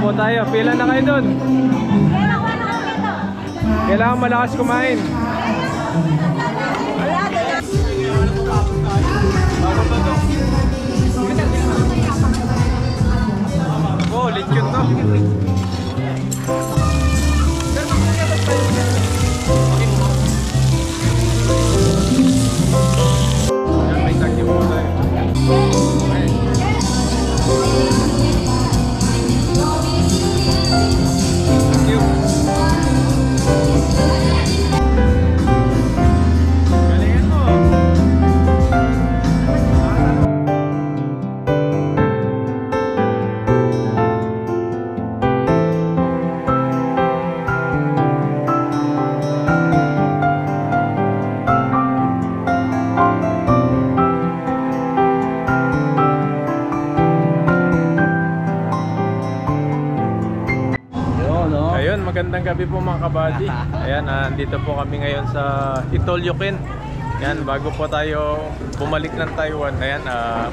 po tayo. Pila na kayo dun? Kailangan malakas kumain. Oh, lechon to. Yan, may tagyo po tayo. Thank you. Galingan mo. Magandang gabi po mga kabady. Ayan, dito po kami ngayon sa Itolyokin. Ayan, bago po tayo bumalik ng Taiwan. Ayan,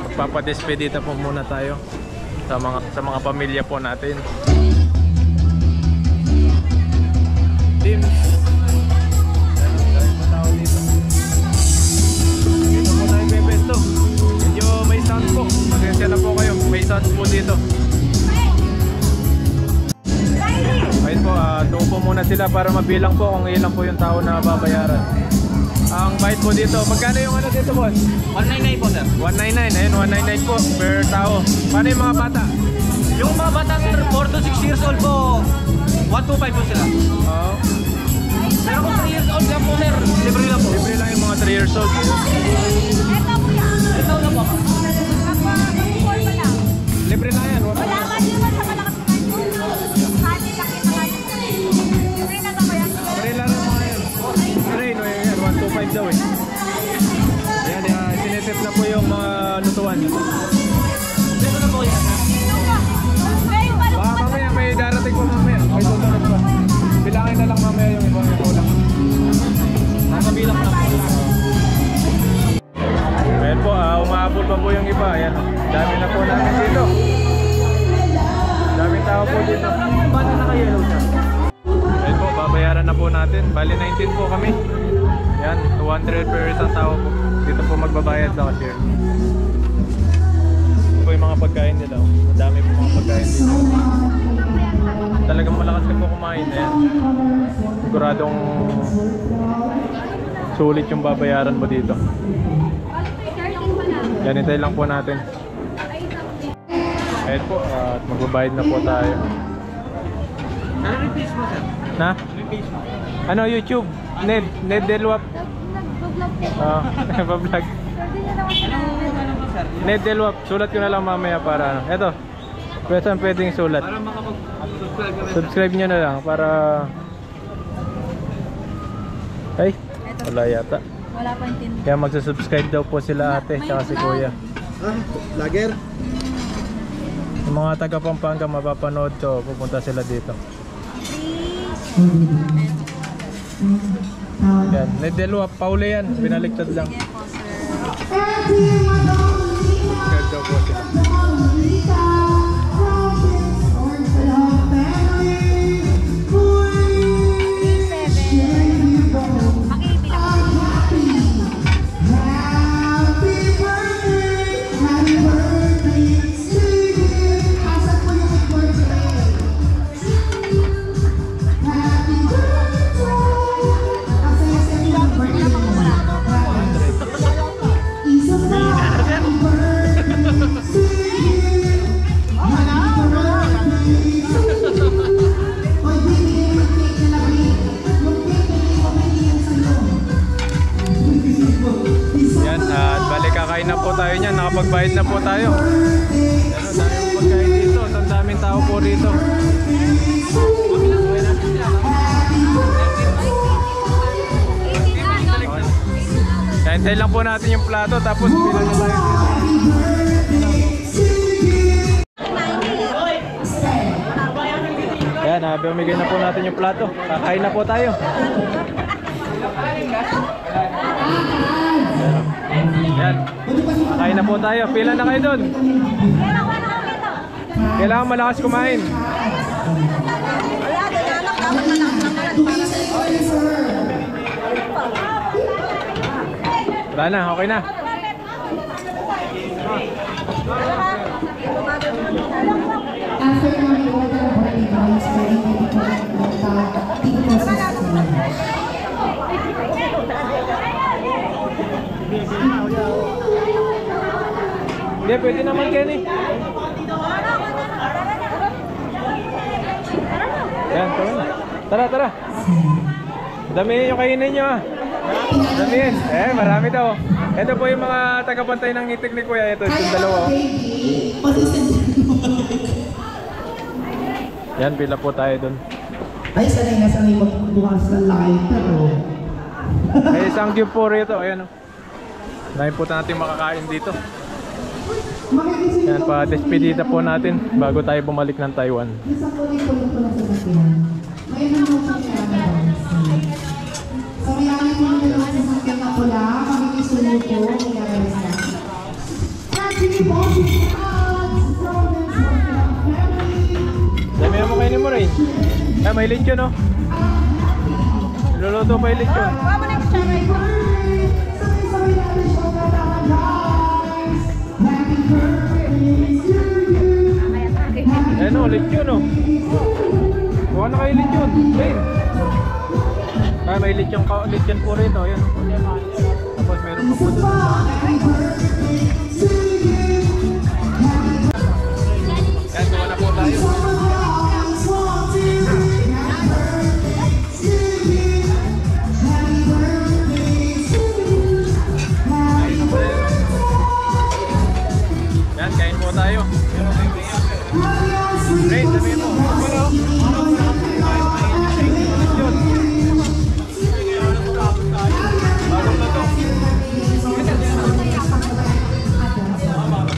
magpapadespedita po muna tayo sa mga pamilya po natin. Teams. Dahil po tao dito. Dito po tayo bebesto. Medyo may sound po. Pasensya na po kayo. May sound po dito. Ayun po, doon po muna sila para mabilang po kung ilan po yung tao na babayaran. Ang bayad po dito, magkano yung ano dito boss? 199 po sir. 199, ayun 199 po per tao. Paano yung mga bata? Yung mga bata sir, 4 to 6 years old po, 125 po sila. Oo. Pero kung 3 years old lang po sir, libre lang po. Libre lang yung mga 3 years old. Ito na po. Libre lang yan. Wala ka din sa malakas daw eh. Ayan, sinesip na po yung mga lutuan. Dito na po yan. Baka mamaya may darating po mamaya. May tutunod pa. Bilangin na lang mamaya yung ibang kulang. Nakabilang na po. Ayan po, umahabol pa po yung iba. Ayan, dami na po namin dito. Daming tao po dito. Paano naka-yellow siya? Ayan po, babayaran na po natin. Bali 19 po kami. Yan, 200 per isang tao po. Dito po magbabayad sa cashier. Ito po yung mga pagkain nila. Ang dami po mga pagkain dito. Talagang malakas na po kumain. Ayan. Siguradong sulit yung babayaran mo dito. Yan, hintay lang po natin. Ayan po, at magbabayad na po tayo. Ano yung face mo sir? Na? Ano yung face mo? Ano, YouTube? Ned Delwap. Pa-vlog. Ned Delwap. Sulat ko na lang mamaya para ano. Eto. Pwedeng sulat. Para makapag-subscribe kami. Subscribe nyo na lang para... Ay, wala yata. Wala pa intindi. Kaya magsusubscribe daw po sila ate tsaka si kuya. Lager? Yung mga taga Pampanga mapapanood to, pupunta sila dito. Yan, Ned Delwap, Paula yan, binaliktad lang. Subscribe daw po sila. Kakain na po tayo niyan, nakapagbayad na po tayo. Ano, daming pagkain dito, ang daming tao po dito. Hintay lang po natin yung plato tapos bilang na tayo. Ayan, bumigay na po natin yung plato. Kakain na po tayo. Yan. Kakain na po tayo. Pila na kayo dun. Kailangan malakas kumain. Wala na, okay na. After namin order ng birthday boys, pwede hindi ko dito sa school. Hindi, pwede naman, Kenny. Yan, tara. Tara. Damihin yung kainin nyo, ah. Damihin. Marami daw. Ito po yung mga tagapantay ng itik ni Kuya. Ito, yung dalawa. Oh. Yan, pila po tayo dun. Ay, sanay magbukas ng lighter, oh. May isang cube po rito. Ayan, oh. Dahil po natin makakain dito. Yan, pa-despedida po natin bago tayo bumalik ng Taiwan. Isang kulit-kulit po lang sa sakyan. May naman po siya so, may amin po nila sa sakyan na pula. Makikisulo po. Mayroon na. Dami mo kainin mo rin. May lechon, no? Luluto pa yung lechon. Ayan o, lechon o. Kuha na kayo lechon. Ayan. May lechon po rin o. Ayan o. Tapos meron pa po doon. Ayan, kuha na po tayo. Ayan, kain po tayo. Great, sabihin mo.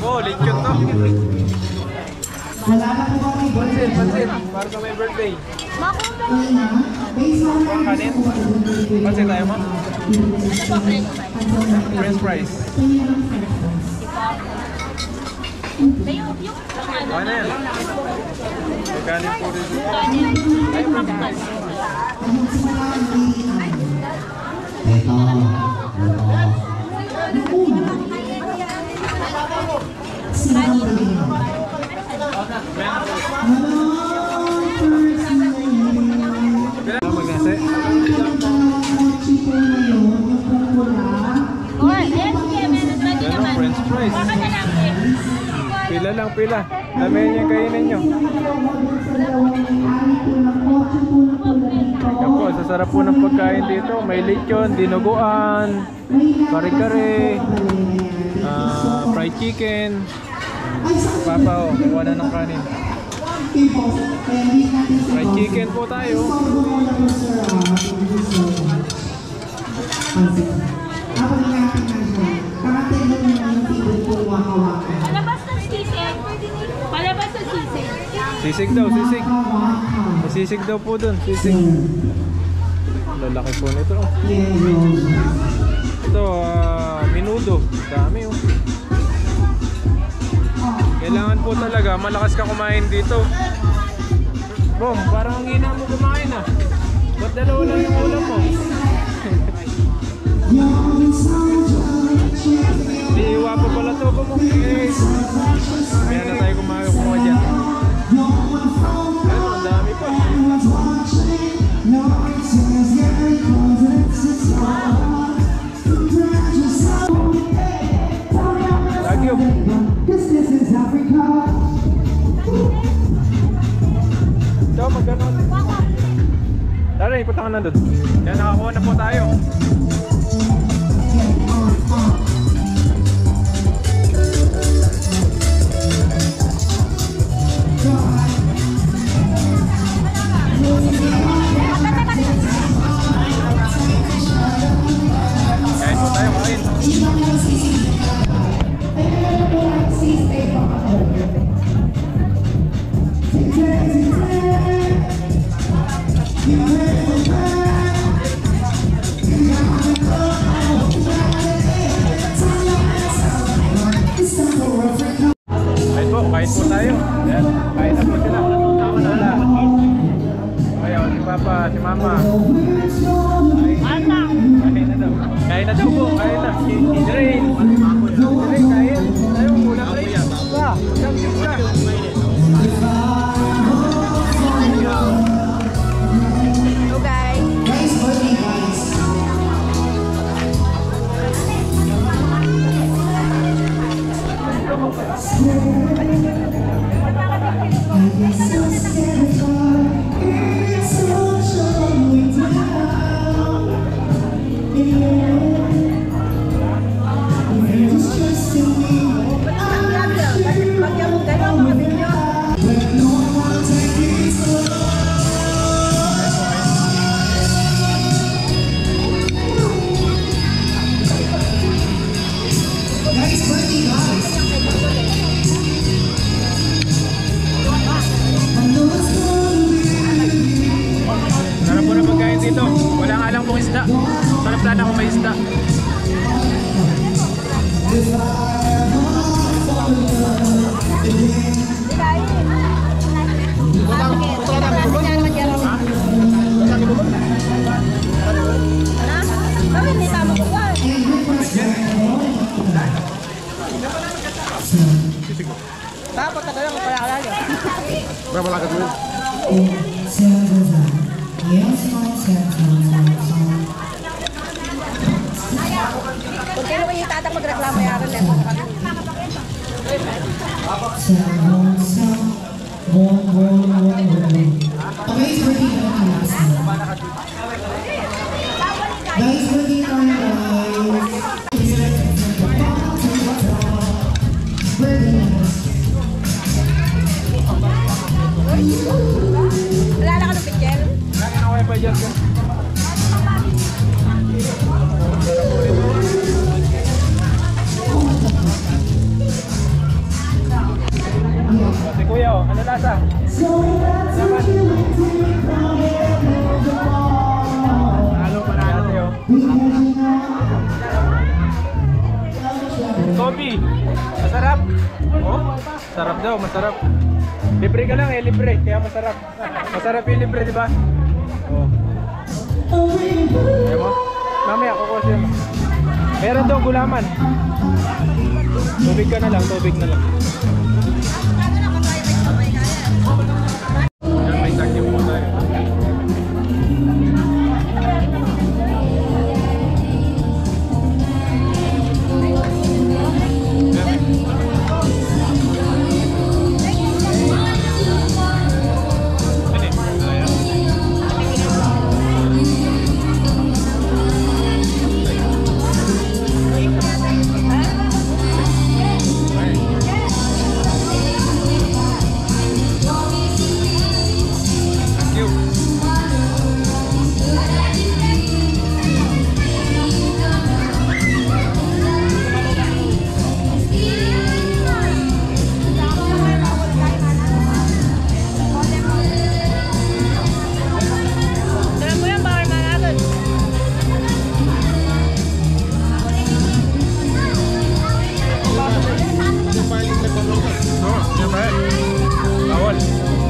Oh, lechon to. Wala na po kami. Pansit. Para sa may birthday. Kanin. Pansit tayo mo. French fries. Okay na yan. Kanin po rin. Ay, French fries. Magnase. French fries. Pila lang, pila. Damihan yung kainin nyo. Yan po, sasarap po ng pagkain dito. May lechon, dinuguan, kare-kare, fried chicken. Papa, kuha na ng kanin. Fried chicken po tayo. Palabas ng sisig. Sisig daw, sisig. May sisig daw po dun, sisig. Lalaki po nito. Ito, minudo. Dami oh. Kailangan po talaga, malakas ka kumain dito. Bom, parang ang hina mo kumain ah. Ba't dalawa lang yung ulam mo? Iiwa pa pala to po mo. Kaya na tayo kumain dyan. Ano, ang dami pa. Lagi yun. Ito, magganon. Tara, ipunta ka na doon. Yan, nakakuha na po tayo. Kain po tayo, kain. Kain po tayo. Yan, kain na po sila. Wala. kasama. Kain na daw. Kain na daw po. Kain na. Idrain. Idrain, kain. Ayaw, ulam rin. Ba, ulam yun ka. Hello guys. Guys, birthday guys. Sarap po na pagkain dito. Wala nga lang pong isda. Sarap sana kung may isda. Dapat na lang pala kalali. Berapa lagi dulu? Kung kailan kayo tatang magreklamo yaran lang. Guys, birthday tayo guys. Birthday guys. Wala na ka ng picture? Lagi na wifi dyan. Si Kuya, oh, ano lasa? Halo pa natin, oh. Kobe, masarap. Oh, sarap daw, masarap. Libre ka lang eh, libre, kaya masarap. Masarap yung libre, di ba? Oh. Ayan mo? Mamaya, kukusin mo. Meron daw gulaman. Tubig ka na lang, tubig na lang. Yan, may takip po tayo.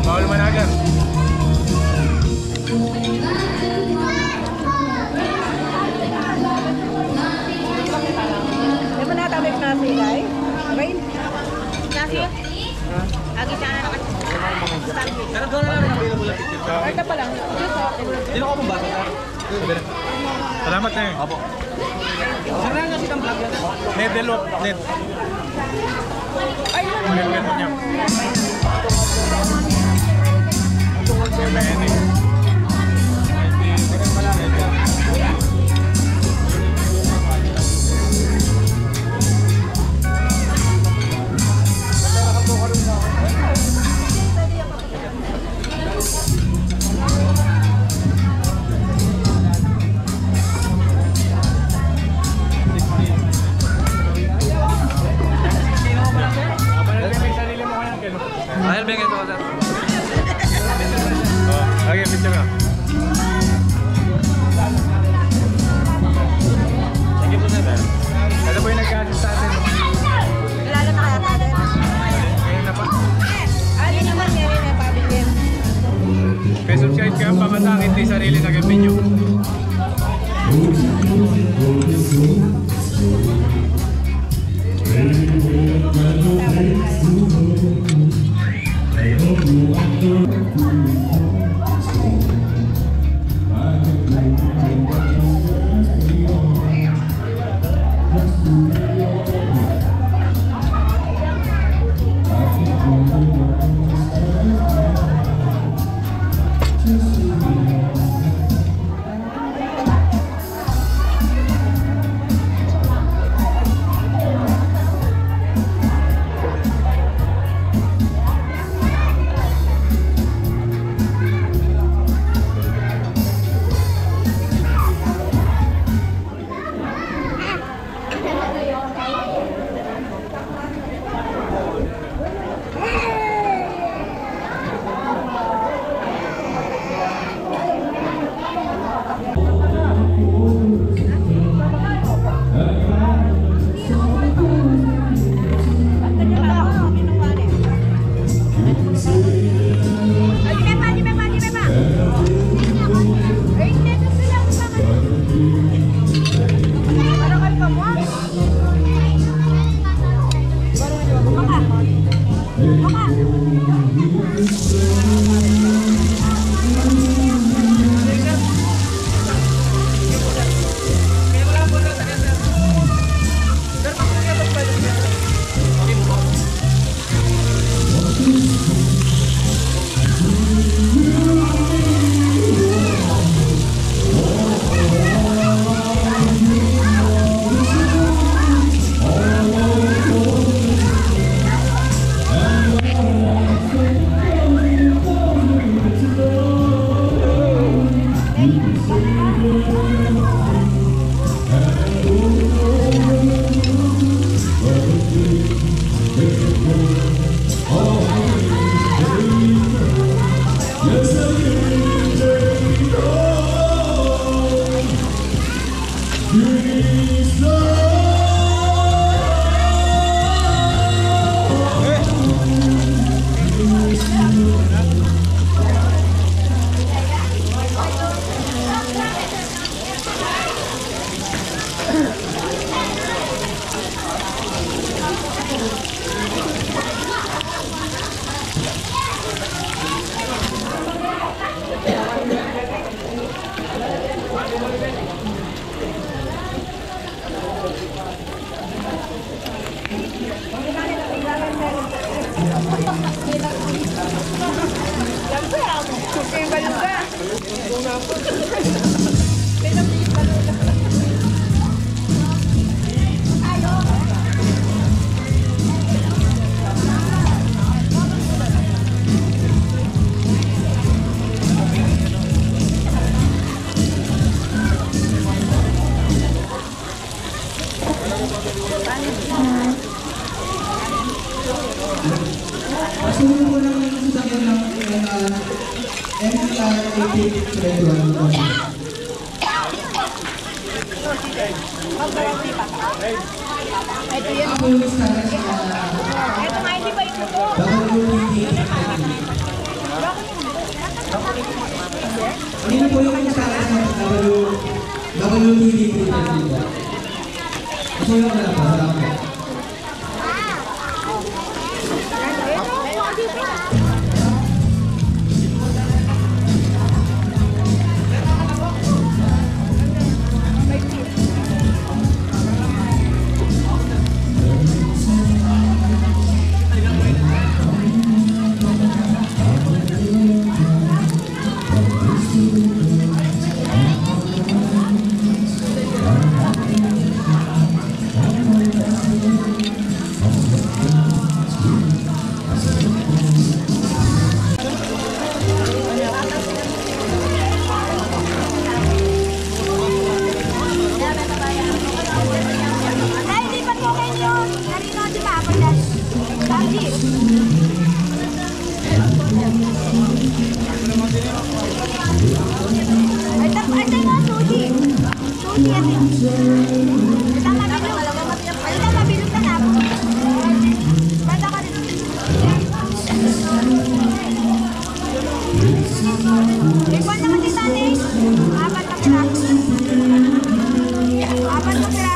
Bawal managan. Di ba natamit nasi, guys? Rain? Nasi? Agi sana na kasi. Pero doon na lang available ang picture. Ito pa lang. Dino ko mong basa, sir? Salamat na eh. Opo. Sir, na nga sitang vlog yan. Net delop, net. Ay, Pagkakan mo niya. Ayan eh. Dahil bigay ko, sir. kahit kaya pangatak, hindi sarili na gawin nyo. Pasunod po ng sasakyan ng MTR 8821. Ito yan. Ako yung status na Ito nga, hindi pa ito po. Hindi po yung status na WTV. Pasunod na lang po. Salamat. Ikaw naman si Tani. Apat na pira. Apat na pira.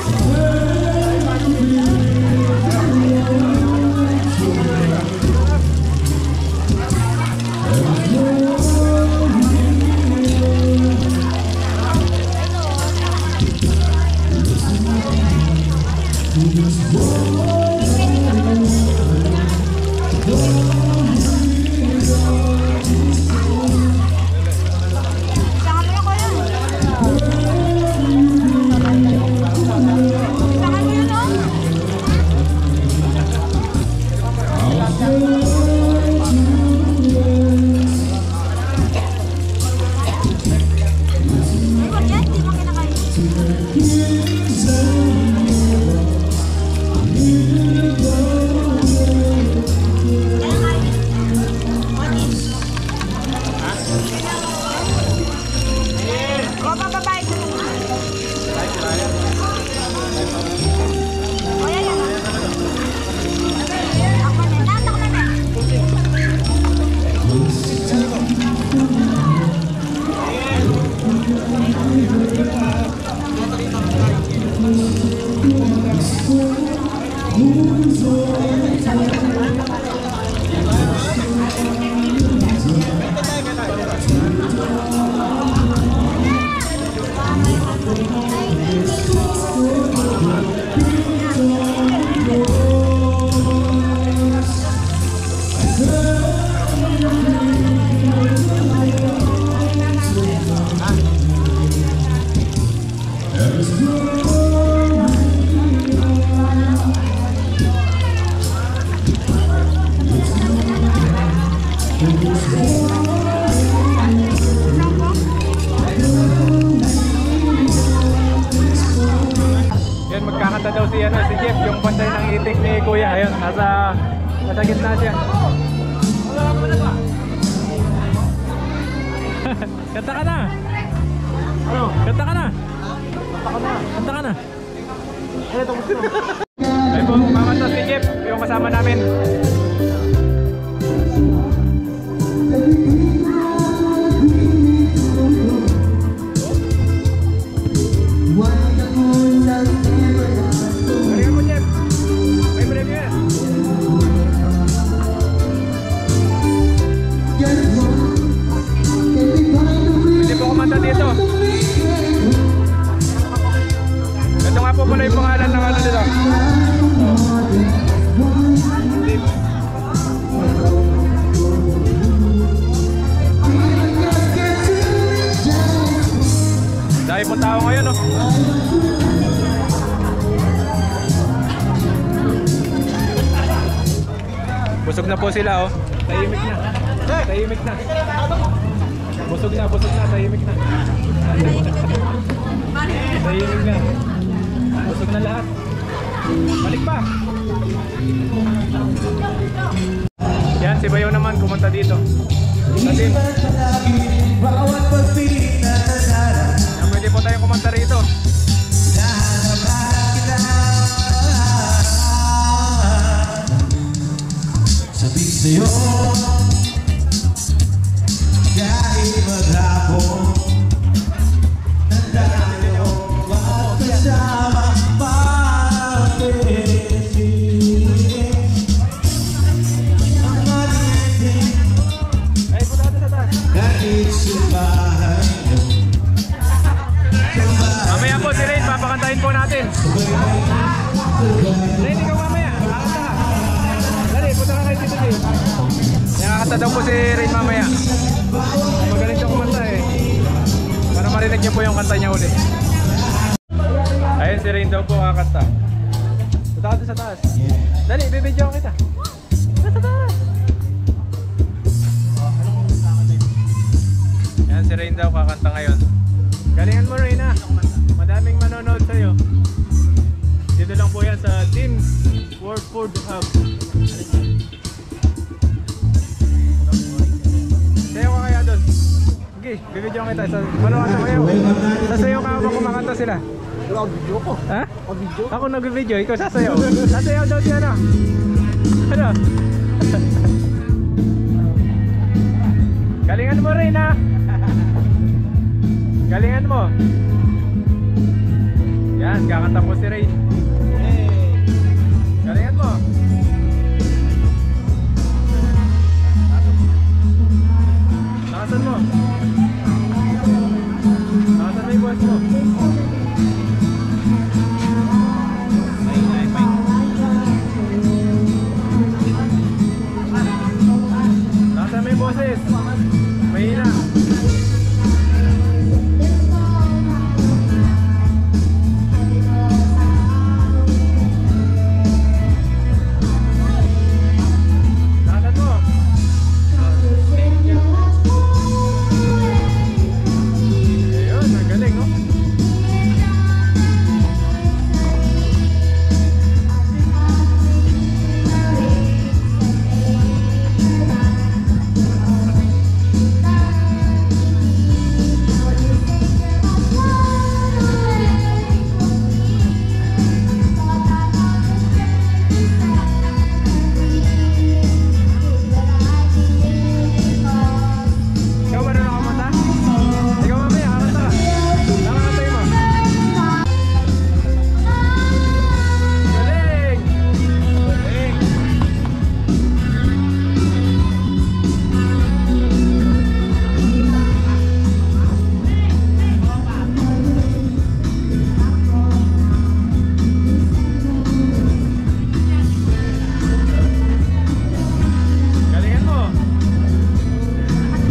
Yan, magkakanta daw si Jeff, yung bantay ng itik ni Kuya. Ayun, nasa gitna siya. Kanta ka na. Ano? Kanta ka na. Kanta ka na. Ay po, kumakanta si Jeff, yung kasama namin. Balikan mo, Jeff. May premiere. Hindi po kumanta dito. Ito nga po pala yung pangalan ng ano nila. Dahil po tao ngayon, no? Busog na po sila, oh. Tahimik na. Tahimik na. Busog na, tahimik na. Tahimik na. Busog na lahat. Balik pa. Yan, si Bayaw naman kumanta dito. Natin. Pwede po tayong kumanta rito. Sabi sa'yo kahit maghapon nandalo magkasama pag-ibig ang maliit kahit sa bahay mo. Mamaya po si Rain, papakantahin po natin. Rain, ikaw mamaya. Kakanta ka. Dali, punta ka kayo dito, Jay. Nakakanta daw po si Rain mamaya. Magaling siya kumanta eh. Para marinig niyo po yung kanta niya ulit. Ayun, si Rain daw po kakanta. Punta ka doon sa taas. Dali, bibidyo kita. Punta sa taas. Yan, si Rain daw kakanta ngayon. Galingan mo, Rain, ha. Madaming manonood sa'yo. Dito lang po yan sa Teams World Food Hub. Sayo ka kaya doon. Okay, bibidyo kita. Ano ka sayo? Sasayo ka habang kumakanta sila. Video ko. Ha? Video. Ako nag-video, ikaw sasayaw. Sasayaw daw siya, ano? Ano? Galingan mo rin ha. Galingan mo. Yan, kakanta po si Rain. Galingan mo. Nakasan mo. Nakasan mo yung boss mo. Nakasan mo yung boses. Mahina. Nakasan mo. Ayun, ang galing oh. Ikaw marunong ka kumanta? Ikaw mamaya, kakanta ka. Nakakantay mo. Galing! Galing! Galingan mo.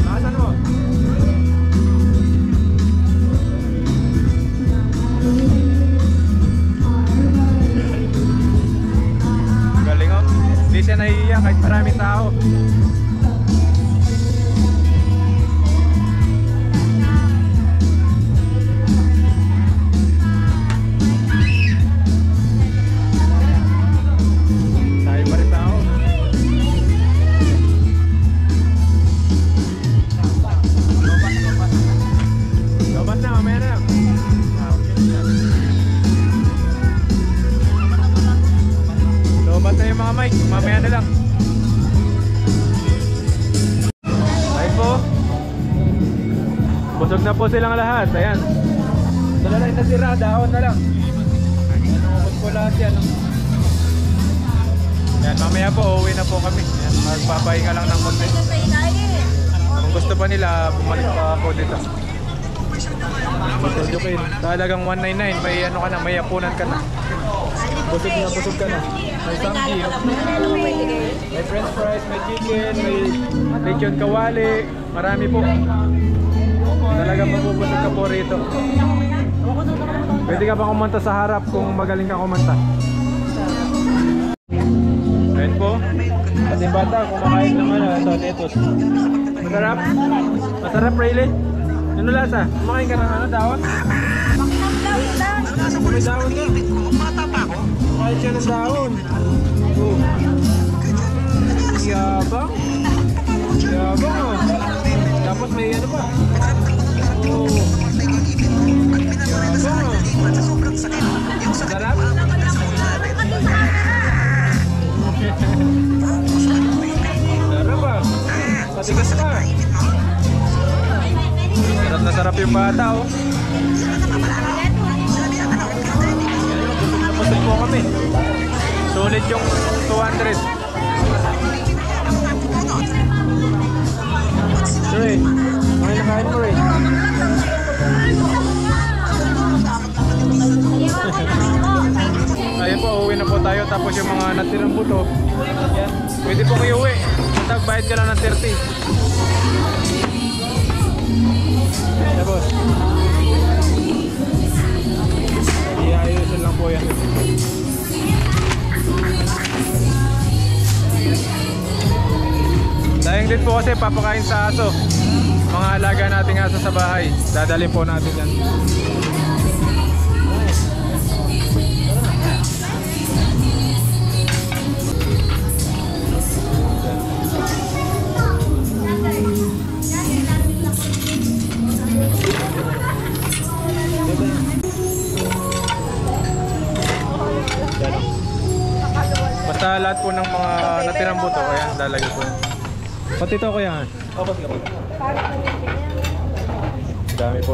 Nakasan mo. Galing oh. Hindi siya nahihiya kahit maraming tao. Tayo pa rin tao. Lobat na, mamaya na. Lobat na yung mga mic, mamaya na lang. Ayun po. Busog na po silang lahat, ayan. Dala na yung natira, dahon na lang. Nanungukot po lahat yan. Ayan, mamaya po, uuwi na po kami. Ayan, magpapahinga lang ng konti. Kung gusto pa nila, bumalik pa po dito. Jokin, talagang 199, may ano ka na, may apunan ka na. Busog ka na. May samgi, may french fries, may chicken, may lechon kawali, marami po. Talagang mabubusog ka po rito. Pwede ka pa kumanta sa harap kung magaling ka kumanta. Ayun po, at yung bata kumakain ng tonetos. Masarap? Masarap, Rayleigh? Ano lasa? Kumakain ka ng dawat? May dawon ka? Kumakain siya ng dawon. Oh. Yabang? Yabang oh. Tapos may ano pa? Oh. Yabang oh. Sarap? Sarap ah. Patigas pa. Sarap na sarap yung bata oh. Busog po kami. Sulit yung 200. Ray, may nakain mo Ray. Ayun po, uwi na po tayo. Tapos yung mga natirang buto, yan, pwede pong iuwi. Tagbayad ka lang ng 30. Tapos iayusin lang po yan. Dahil din po kasi papakain sa aso. Mga alaga nating aso sa bahay. Dadalhin po natin yan. Basta lahat po ng mga natirang buto, kaya lalagay po. Pati ito kuya. Dami po.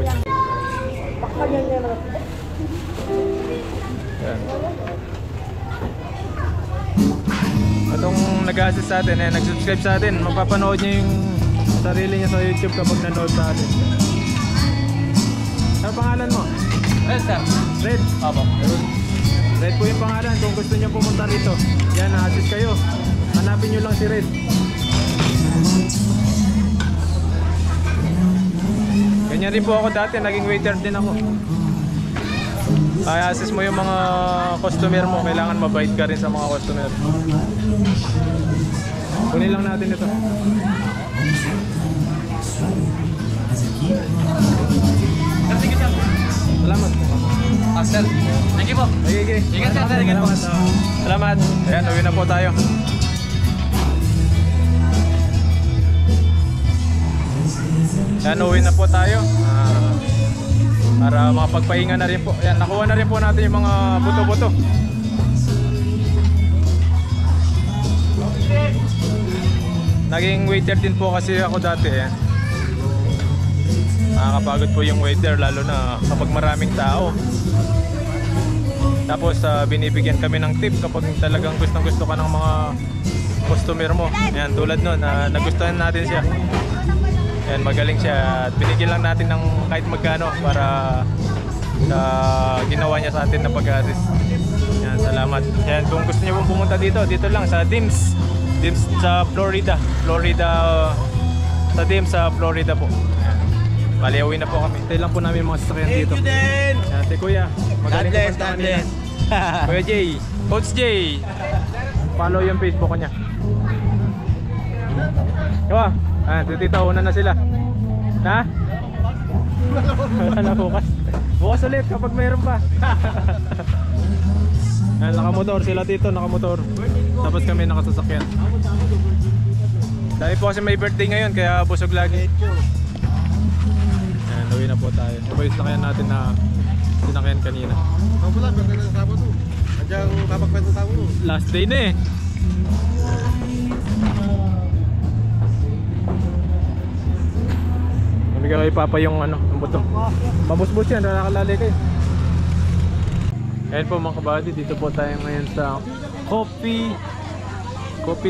Yan. Itong nag-assist sa atin, nag-subscribe sa atin, mapapanood niya yung sarili niya sa YouTube kapag nanood sa atin. Ano pangalan mo? Red, sir. Red? Opo. Red po yung pangalan. Kung gusto niyo pumunta dito, yan, na-assist kayo. Hanapin niyo lang si Red. Ganyan rin po ako dati, naging waiter din ako. Ay, assist mo yung mga customer mo, kailangan mabait ka rin sa mga customer. Kunin lang natin ito. Sige, sir. Salamat. Sir. Thank you po. Okay. Ingat, sir. Ingat po. Salamat. Ayan, uwi na po tayo. Ayan, uwi na po tayo. Para makapagpahinga na rin po. Ayan, nakuha na rin po natin yung mga buto-buto. Naging waiter din po kasi ako dati. Nakakapagod po yung waiter, lalo na kapag maraming tao. Tapos binibigyan kami ng tip kapag talagang gustong-gusto ka ng mga customer mo. Ayan, tulad nun, nagustuhan natin siya. Ayan, magaling siya. At binigyan lang natin ng kahit magkano para sa ginawa niya sa atin na pag-assist. Ayan, salamat. Ayan, kung gusto niyo pong pumunta dito, dito lang sa Dims. Dims sa Florida. Sa Dims sa Florida po. Ayan. Bali, uwi na po kami. Hintay lang po namin mga sasakyan dito. Thank you din. Ayan, si Kuya. Magaling kumanta kanina. Kuya Jay. Coach Jay. Follow yung Facebook niya. Diba? Tita, una na sila. Na? Wala na bukas. Bukas ulit kapag mayroon pa. Nakamotor sila dito, nakamotor. Tapos kami nakasasakyan. Dahil po kasi may birthday ngayon, kaya busog lagi. Ayan, uwi na po tayo. Ito yung sakyan natin na sinakyan kanina. Last day na eh. Bigyan kay Papa yung ano, yung buto. Pabusbus yan, nakakalali kayo. Ayan po mga kabady, dito po tayo ngayon sa coffee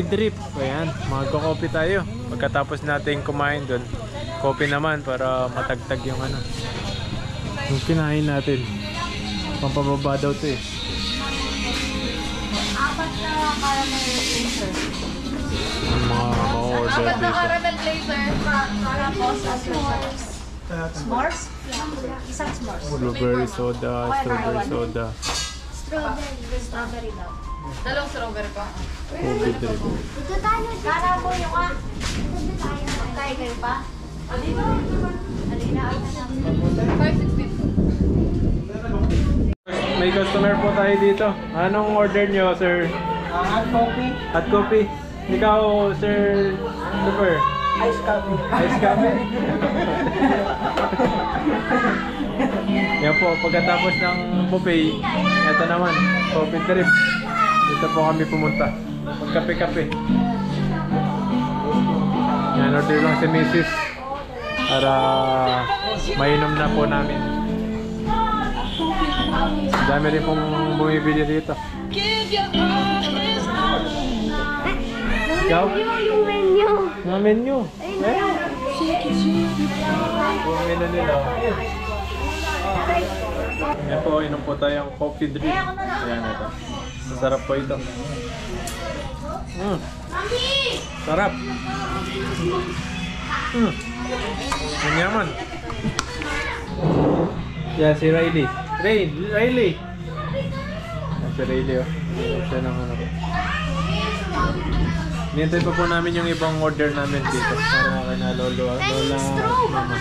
drip. Ayan, magko-coffee tayo. Pagkatapos natin kumain doon, coffee naman para matagtag yung ano, yung kinain natin. Pampababa daw to eh. Apat na caramel glazer. Mga order Apat na dito. caramel glazer. Tapos s'mores. S'mores? Isang s'mores. Blueberry soda, strawberry soda, Strawberry daw. Dalawang strawberry pa. coffee drip. Ito tayo. Kara po yung Ito tayo. Kaya kayo pa? Alina. Alina. 560. May customer po tayo dito. Anong order nyo, sir? Hot coffee, Hot coffee. Ikaw, sir Super. ice coffee. Ice coffee. Yan po, pagkatapos ng buffet, ito naman, coffee trip. Dito po kami pumunta. Magkape-kape. Yan, order lang si Mrs. Para mainom na po namin. Dami rin pong bumibili dito. Ikaw? Yung menu. Mga menu. Eh? Yung menu nila. Yan po, inom po tayong coffee drip. Ayan ito. Masarap po ito. Sarap. Ang yaman. Yan si Riley. Riley! Yan si Riley oh. Siya ng ano. Nintay pa po namin yung ibang order namin dito. Para kay na Lola, Mama.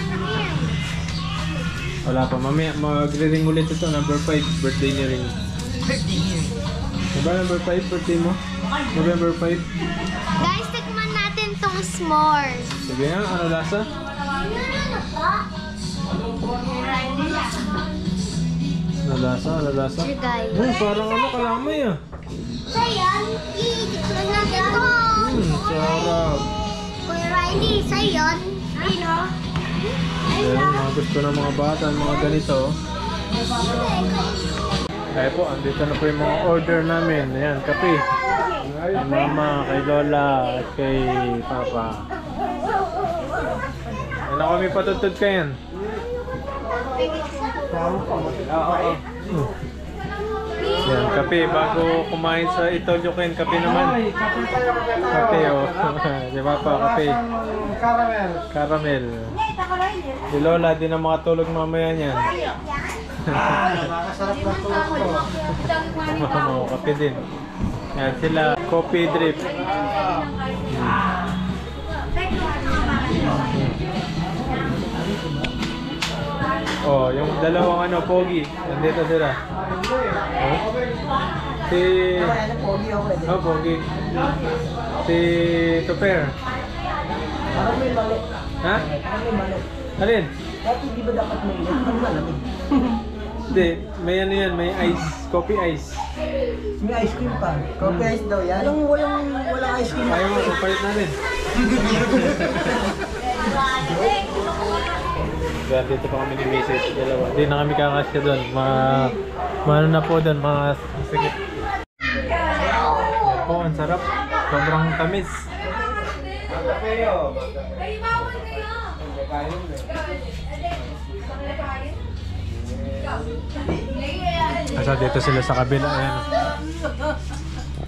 Wala pa. Mamaya magre-ring ulit ito. Number 5. Birthday ni Ring. Diba number 5? Birthday mo? November 5? Guys, tikman natin tong s'mores. Sige nga, ano lasa? Ano lasa? Ano lasa? Here, guys. Parang ano kalamay ah. Sayan, itikman natin to. Sarap. Kuya Riley, sa'yo yun. Dino. Ayan, mga gusto ng mga bata, mga ganito. Kaya po, andito na po yung mga order namin. Ayan, kape. Kay mama, kay lola, at kay papa. Ano kami patutod ka yan? Yan, kape. Bago kumain sa Itolyoken, kape naman. Kape, oh. Di ba pa, kape. Caramel. Caramel. Si Lola, di na makatulog mamaya niyan. Nakakasarap na tulog ko. Oo, kape din. Yan sila, coffee drip. Oh, yung dalawang ano, pogi. Nandito sila. Oh. Si... Oh, pogi. Si Tupper. Parang may mali. Ha? Parang may mali. Alin? Dati di ba dapat may ilan? Ang malamig. Hindi, may ano yan, may ice, coffee ice. May ice cream pa. Coffee ice daw yan. Walang ice cream. Ayaw mo, papalit natin. Kaya dito pa kami ni Mrs. Dalawa. Hindi na kami kakasya doon. Ano na po doon, mga sige. Yan po, ang sarap. Sobrang tamis. Asa dito sila sa kabila. Ayan.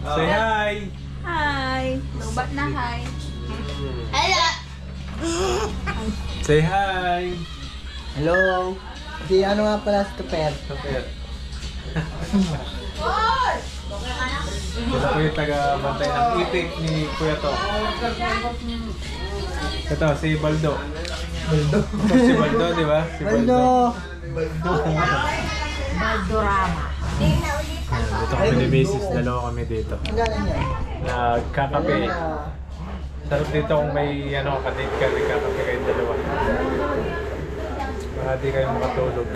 Say hi! Hi. Lubat na hi. Hello. Say hi! Hello. Si ano nga pala si Tupper? Super. Ito po yung taga-bantay ng itik ni Kuya To. Ito, si Baldo. Ito si Baldo, di ba? Si Baldo. Baldorama. Dito kami ni Mrs. Dalawa kami dito. Ang galing yan. Nagkakape. Sarap dito kung may ano, kadate ka, nagkakape kayong dalawa. Para di kayo makatulog.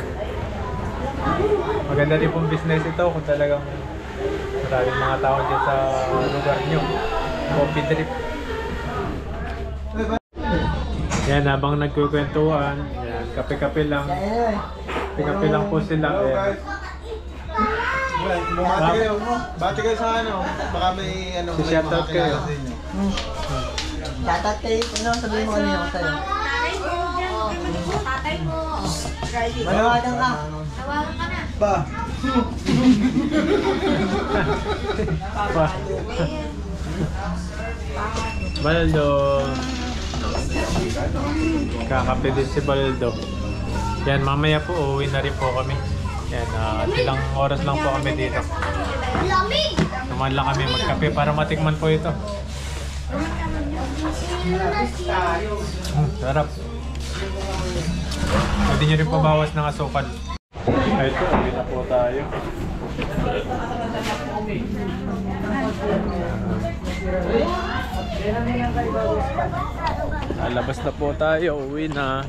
Maganda din pong business ito kung talagang maraming mga tao dyan sa lugar nyo. Coffee drip. Yan, habang nagkukwentuhan, yan, kape-kape lang. Kape-kape lang po sila. Ayan. Bati kayo sa ano, baka may ano, Si shoutout kayo. Shoutout kayo. Ano, sabihin mo kanina ako sa'yo. Tatay mo. Riley. Manawagan ka. Tawagan ka na. Ba? Pa. Baldo. Kakape din si Baldo. Yan, mamaya po uuwi na rin po kami. Yan, ilang oras lang po kami dito. Lamig. Naman lang kami magkape para matikman po ito. Sarap. Pwede nyo rin pabawas ng asukal. Ito, uwi na po tayo. Labas na po tayo, uwi na.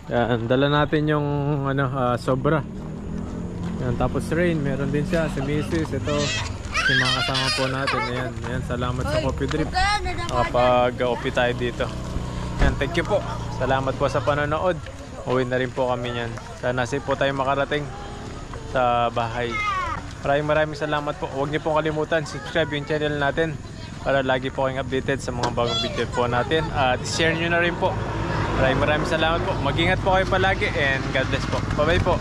Yan, dala natin yung ano, sobra. Yan, tapos rain, meron din siya, si Mrs. Ito, si mga kasama po natin. Ayan, ayan, salamat sa coffee drip. Nakapag-coffee tayo dito. Yan, thank you po. Salamat po sa panonood. Uwi na rin po kami yan. Sana safe po tayo makarating sa bahay. Maraming salamat po. Huwag niyo pong kalimutan, subscribe yung channel natin para lagi po kayong updated sa mga bagong video po natin. At share nyo na rin po. Maraming salamat po. Mag-ingat po kayo palagi and God bless po. Bye bye po.